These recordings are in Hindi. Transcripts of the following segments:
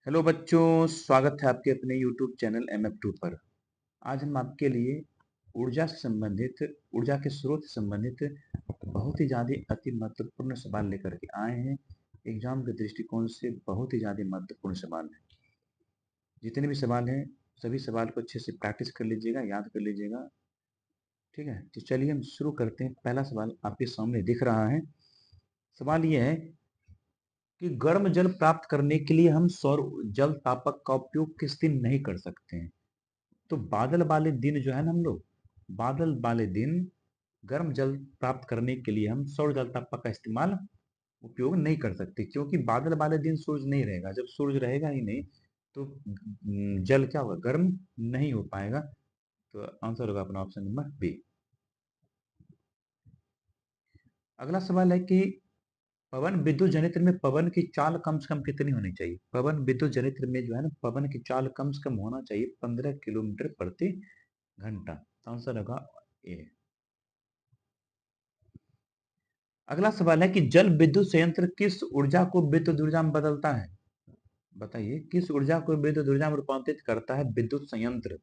हेलो बच्चों, स्वागत है आपके अपने YouTube चैनल MF2 पर। आज हम आपके लिए ऊर्जा से संबंधित, ऊर्जा के स्रोत से संबंधित बहुत ही ज़्यादा अति महत्वपूर्ण सवाल लेकर के आए हैं। एग्जाम के दृष्टिकोण से बहुत ही ज़्यादा महत्वपूर्ण सवाल है। जितने भी सवाल हैं, सभी सवाल को अच्छे से प्रैक्टिस कर लीजिएगा, याद कर लीजिएगा। ठीक है, तो चलिए हम शुरू करते हैं। पहला सवाल आपके सामने दिख रहा है। सवाल यह है कि गर्म जल प्राप्त करने के लिए हम सौर जल तापक का उपयोग किस दिन नहीं कर सकते हैं। तो बादल वाले दिन जो है ना, हम लोग बादल वाले दिन गर्म जल प्राप्त करने के लिए हम सौर जल तापक का इस्तेमाल उपयोग नहीं कर सकते, क्योंकि बादल वाले दिन सूरज नहीं रहेगा। जब सूरज रहेगा ही नहीं तो जल क्या होगा, गर्म नहीं हो पाएगा। तो आंसर होगा अपना ऑप्शन नंबर बी। अगला सवाल है कि पवन विद्युत जनित्र में पवन की चाल कम से कम कितनी होनी चाहिए। पवन विद्युत जनित्र में जो है ना, पवन की चाल कम से कम होना चाहिए 15 किलोमीटर प्रति घंटा। तो आंसर होगा ए। अगला सवाल है कि जल विद्युत संयंत्र किस ऊर्जा को विद्युत ऊर्जा में बदलता है। बताइए, किस ऊर्जा को विद्युत ऊर्जा में रूपांतरित करता है विद्युत संयंत्र।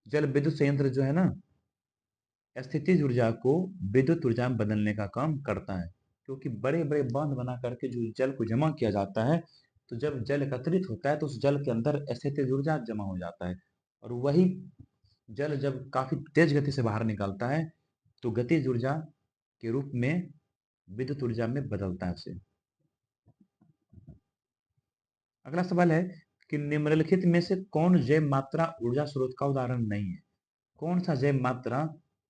जल विद्युत संयंत्र जो है ना, स्थितिज ऊर्जा को विद्युत ऊर्जा में बदलने का काम करता है। क्योंकि बड़े बड़े बांध बना करके जो जल को जमा किया जाता है, तो जब जल एकत्रित होता है तो उस जल के अंदर स्थितिज ऊर्जा जमा हो जाता है। और वही जल जब काफी तेज गति से बाहर निकलता है तो गतिज ऊर्जा के रूप में विद्युत ऊर्जा में बदलता है उसे। अगला सवाल है कि निम्नलिखित में से कौन जैव मात्रा ऊर्जा स्रोत का उदाहरण नहीं है। कौन सा जैव मात्रा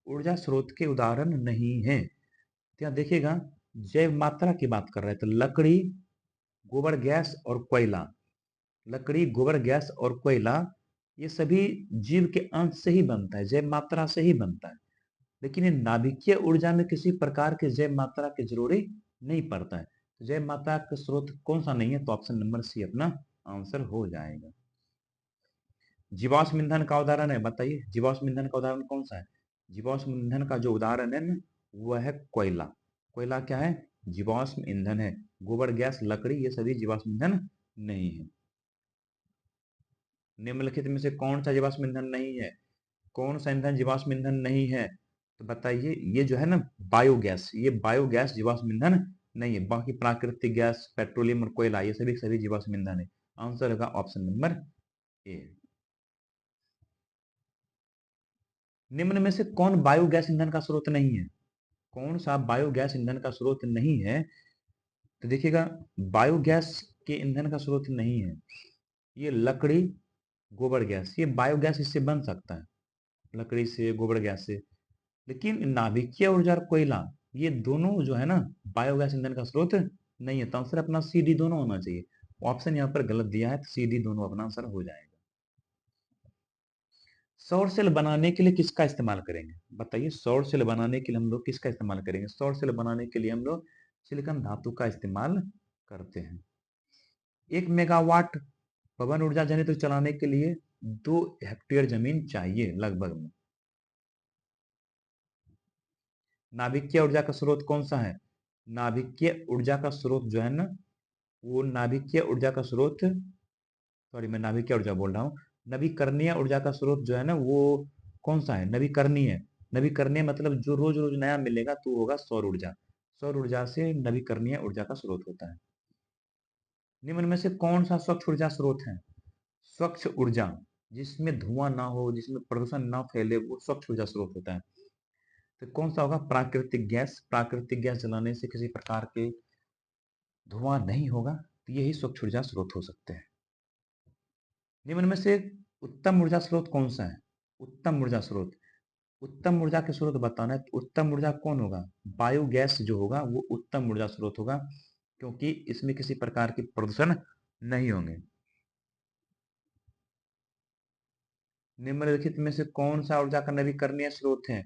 ऊर्जा स्रोत के उदाहरण नहीं है। तो यहाँ देखिएगा, जैव मात्रा की बात कर रहे हैं तो लकड़ी, गोबर गैस और कोयला। लकड़ी, गोबर गैस और कोयला ये सभी जीव के अंश से ही बनता है, जैव मात्रा से ही बनता है। लेकिन ये नाभिकीय ऊर्जा में किसी प्रकार के जैव मात्रा की जरूरी नहीं पड़ता है। तो जैव मात्रा का स्रोत कौन सा नहीं है, तो ऑप्शन नंबर सी अपना आंसर हो जाएगा। जीवाश्म ईंधन का उदाहरण है, बताइए जीवाश्म ईंधन का उदाहरण कौन सा है। जीवाश्म ईंधन का जो उदाहरण है ना, वह है कोयला। कोयला क्या है, जीवाश्म ईंधन है। गोबर गैस, लकड़ी ये सभी जीवाश्म ईंधन नहीं है। निम्नलिखित में से कौन सा जीवाश्म ईंधन नहीं है। कौन सा ईंधन जीवाश्म ईंधन नहीं है, तो बताइए। ये जो है ना बायोगैस, ये बायोगैस जीवाश्म ईंधन नहीं है। बाकी प्राकृतिक गैस, पेट्रोलियम और कोयला ये सभी सभी जीवाश्म ईंधन है। आंसर होगा ऑप्शन नंबर ए। निम्न में से कौन बायोगैस ईंधन का स्रोत नहीं है। कौन सा बायोगैस ईंधन का स्रोत नहीं है, तो देखिएगा, बायोगैस के ईंधन का स्रोत नहीं है ये लकड़ी, गोबर गैस। ये बायोगैस इससे बन सकता है, लकड़ी से, गोबर गैस से। लेकिन नाभिकीय ऊर्जा और कोयला ये दोनों जो है ना, बायोगैस ईंधन का स्रोत नहीं है। तो आंसर अपना सी डी दोनों होना चाहिए। ऑप्शन यहाँ पर गलत दिया है, तो सी डी दोनों अपना आंसर हो जाएगा। सौर सेल बनाने के लिए किसका इस्तेमाल करेंगे। बताइए, सौर सेल बनाने के लिए हम लोग किसका इस्तेमाल करेंगे। सौर सेल बनाने के लिए हम लोग सिलिकॉन धातु का इस्तेमाल करते हैं। 1 मेगावाट पवन ऊर्जा जनित्र चलाने के लिए 2 हेक्टेयर जमीन चाहिए लगभग में। नाभिकीय ऊर्जा का स्रोत कौन सा है। नाभिकीय ऊर्जा का स्रोत जो है ना, वो नाभिकीय ऊर्जा का स्रोत, सॉरी मैं नाभिकीय ऊर्जा बोल रहा हूँ। नवीकरणीय ऊर्जा का स्रोत जो है ना, वो कौन सा है, नवीकरणीय। नवीकरणीय मतलब जो रोज रोज नया मिलेगा तो होगा सौर ऊर्जा। सौर ऊर्जा से नवीकरणीय ऊर्जा का स्रोत होता है। निम्न में से कौन सा स्वच्छ ऊर्जा स्रोत है। स्वच्छ ऊर्जा जिसमें धुआं ना हो, जिसमें प्रदूषण ना फैले, वो स्वच्छ ऊर्जा स्रोत होता है। तो कौन सा होगा, प्राकृतिक गैस। प्राकृतिक गैस जलाने से किसी प्रकार के धुआं नहीं होगा, तो यही स्वच्छ ऊर्जा स्रोत हो सकते हैं। निम्न में से उत्तम ऊर्जा स्रोत कौन सा है। उत्तम ऊर्जा स्रोत, उत्तम ऊर्जा के स्रोत बताना है तो उत्तम ऊर्जा कौन होगा। बायोगैस जो होगा वो उत्तम ऊर्जा स्रोत होगा, क्योंकि इसमें किसी प्रकार के प्रदूषण नहीं होंगे। निम्नलिखित में से कौन सा ऊर्जा का नवीकरणीय स्रोत है।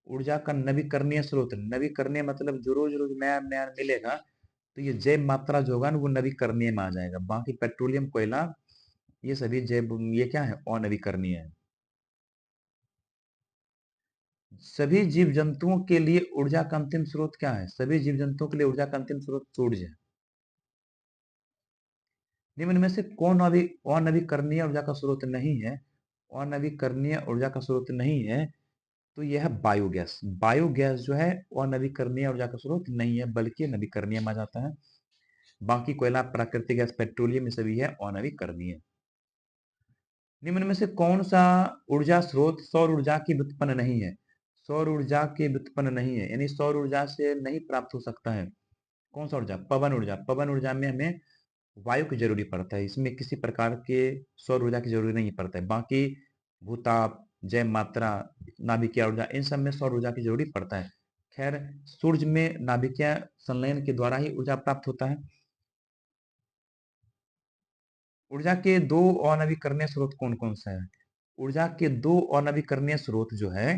ऊर्जा का नवीकरणीय स्रोत, नवीकरणीय मतलब जो रोज रोज नया नया मिलेगा, तो ये जैव मात्रा जो होगा ना, वो नवीकरणीय में आ जाएगा। बाकी पेट्रोलियम, कोयला ये सभी जैव, ये क्या है, अनवीकरणीय है। सभी जीव जंतुओं के लिए ऊर्जा का अंतिम स्रोत क्या है। सभी जीव जंतुओं के लिए ऊर्जा का अंतिम स्रोत सूर्य है। निम्न में से कौन अनवीकरणीय ऊर्जा का स्रोत नहीं है? अनवीकरणीय ऊर्जा का स्रोत नहीं है, तो यह है बायोगैस। बायोगैस जो है अनवीकरणीय ऊर्जा का स्रोत नहीं है, बल्कि नवीकरणीय में आ जाता है। बाकी कोयला, प्राकृतिक गैस, पेट्रोलियम, ये सभी है अनवीकरणीय। निम्न में से कौन सा ऊर्जा स्रोत सौर ऊर्जा की व्युत्पन्न नहीं है? सौर ऊर्जा के व्युत्पन्न नहीं है, यानी सौर ऊर्जा से नहीं प्राप्त हो सकता है। कौन सा ऊर्जा? पवन ऊर्जा। पवन ऊर्जा में हमें वायु की जरूरी पड़ता है, इसमें किसी प्रकार के सौर ऊर्जा की जरूरी नहीं पड़ता है। बाकी भूताप, जय मात्रा, नाभिकीय ऊर्जा, इन सब में सौर ऊर्जा की जरूरी पड़ता है। खैर, सूर्य में नाभिकीय संलयन के द्वारा ही ऊर्जा प्राप्त होता है। ऊर्जा के दो अनवीकरणीय स्रोत कौन कौन सा है? ऊर्जा के दो अनवीकरणीय स्रोत जो है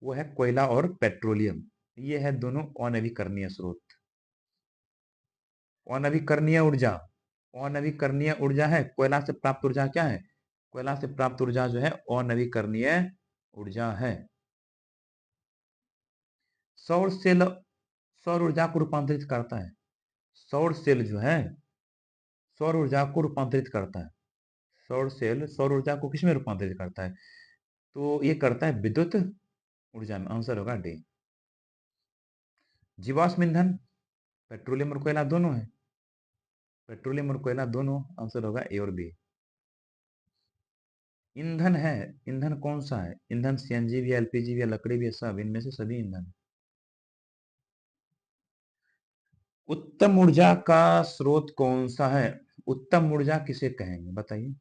वो है कोयला और पेट्रोलियम। ये है दोनों अनवीकरणीय स्रोत। अनवीकरणीय ऊर्जा, अनवीकरणीय ऊर्जा है कोयला से प्राप्त ऊर्जा। क्या है? कोयला से प्राप्त ऊर्जा जो है अनवीकरणीय ऊर्जा है। सौर सेल सौर ऊर्जा को रूपांतरित करता है। सौर सेल जो है सौर ऊर्जा को रूपांतरित करता है। सौर सेल सौर ऊर्जा को किस में रूपांतरित करता है? तो ये करता है विद्युत ऊर्जा में। आंसर होगा डी। जीवाश्म ईंधन, पेट्रोलियम और कोयला दोनों है। पेट्रोलियम और कोयला दोनों, आंसर होगा ए और बी। ईंधन है, ईंधन कौन सा है? ईंधन सीएनजी भी है, एलपीजी भी है, लकड़ी भी है, सब इनमें से सभी ईंधन। उत्तम ऊर्जा का स्रोत कौन सा है? उत्तम ऊर्जा किसे कहेंगे बताइए?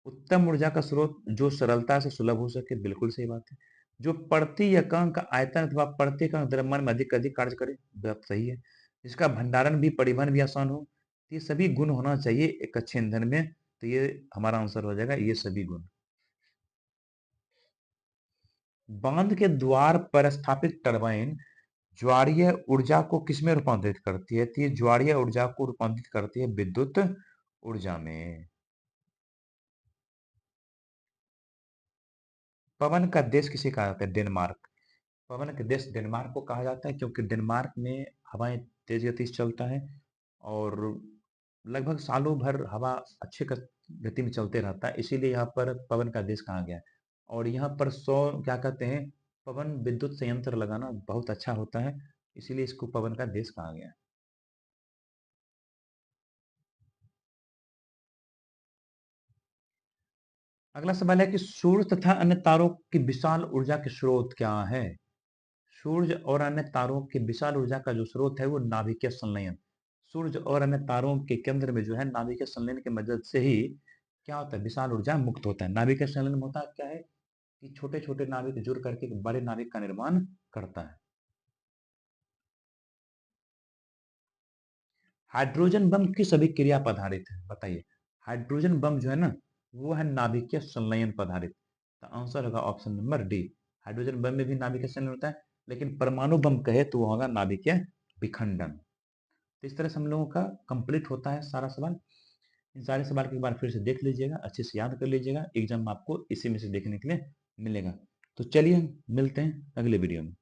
उत्तम ऊर्जा का स्रोत जो सरलता से सुलभ हो सके, बिल्कुल सही बात है। जो प्रति एकांक आयतन अथवा प्रति एकांक द्रव्यमान में अधिक कार्य करे, बात सही है। जिसका भंडारण भी, परिवहन भी आसान हो, ये सभी गुण होना चाहिए एक अच्छे ईंधन में। तो ये हमारा आंसर हो जाएगा, ये सभी गुण। बांध के द्वार पर स्थापित टरबाइन ज्वारीय ऊर्जा को किसमें रूपांतरित करती है? तो ये ज्वारीय ऊर्जा को रूपांतरित करती है विद्युत ऊर्जा में। पवन का देश किसे कहा जाता है? डेनमार्क। पवन के देश डेनमार्क को कहा जाता है, क्योंकि डेनमार्क में हवाएं तेज गति से चलता है और लगभग सालों भर हवा अच्छे गति में चलते रहता है, इसीलिए यहाँ पर पवन का देश कहा गया है। और यहाँ पर सौर क्या कहते हैं, पवन विद्युत संयंत्र लगाना बहुत अच्छा होता है, इसीलिए इसको पवन का देश कहा गया है। अगला सवाल है कि सूर्य तथा अन्य तारों की विशाल ऊर्जा के स्रोत क्या है? सूर्य और अन्य तारों की विशाल ऊर्जा का जो स्रोत है वो नाभिकीय संलयन। सूर्य और अन्य तारों के केंद्र में जो है नाभिकीय संलयन की मदद से ही क्या होता है, विशाल ऊर्जा मुक्त होता है। नाभिकीय संलयन में होता क्या है कि छोटे छोटे नाभिक जुड़ करके एक बड़े नाभिक का निर्माण करता है। हाइड्रोजन बम किस अभिक्रिया पर आधारित है बताइए? हाइड्रोजन बम जो है ना वो है नाभिकीय संलयन पर आधारित। तो आंसर होगा option number D. Hydrogen bomb में भी नाभिकीय संलयन होता है, लेकिन परमाणु बम कहे तो वो होगा नाभिकीय विखंडन। तो इस तरह से हम लोगों का कंप्लीट होता है सारा सवाल। इन सारे सवाल को एक बार फिर से देख लीजिएगा, अच्छे से याद कर लीजिएगा, एग्जाम आपको इसी में से देखने के लिए मिलेगा। तो चलिए मिलते हैं अगले वीडियो में।